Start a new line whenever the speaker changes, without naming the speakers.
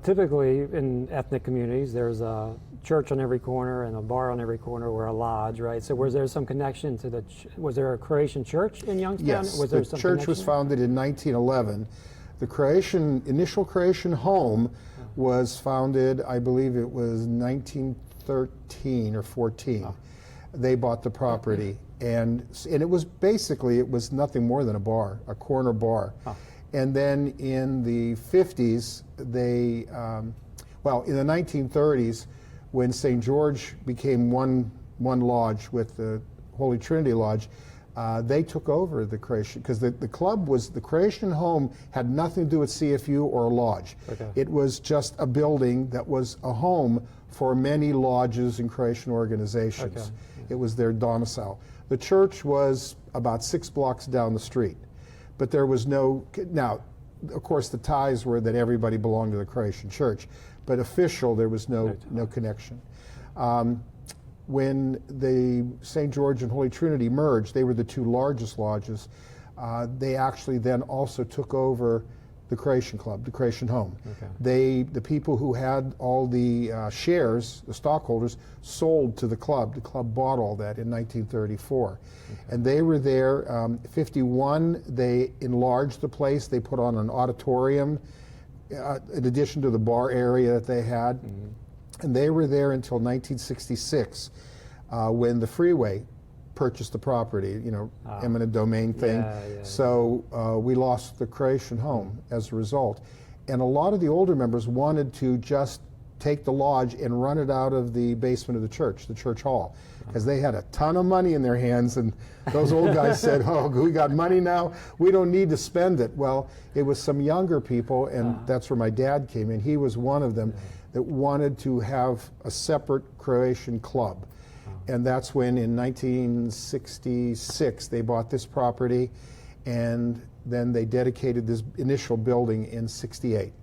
Typically, in ethnic communities, there's a church on every corner and a bar on every corner, or a lodge, right? So was there some connection to the, was there a Croatian church in Youngstown?
Yes,
Was there
the
some
church was
connection?
founded in 1911. The initial Croatian home was founded, I believe it was 1913 or 14. They bought the property, and it was basically, it was nothing more than a bar, a corner bar. And then in the 50s, they, well, in the 1930s, when St. George became one lodge with the Holy Trinity Lodge, they took over the Croatian, because the club was, the Croatian home had nothing to do with CFU or a lodge. Okay. It was just a building that was a home for many lodges and Croatian organizations. Okay. It was their domicile. The church was about 6 blocks down the street. But there was no, now, of course, the ties were that everybody belonged to the Croatian church, but official, there was no connection. When the St. George and Holy Trinity merged, they were the 2 largest lodges. They actually then also took over the Croatian club, the Croatian home. Okay. The people who had all the shares, the stockholders, sold to the club. The club bought all that in 1934. Okay. And they were there. 51, they enlarged the place. They put on an auditorium in addition to the bar area that they had. And they were there until 1966 when the freeway purchased the property, you know, eminent domain thing. So we lost the Croatian home as a result. And a lot of the older members wanted to just take the lodge and run it out of the basement of the church hall, because they had a ton of money in their hands, and those old guys said, oh, we got money now, we don't need to spend it. Well, it was some younger people, and that's where my dad came in. He was one of them that wanted to have a separate Croatian club. And that's when in 1966 they bought this property, and then they dedicated this initial building in '68.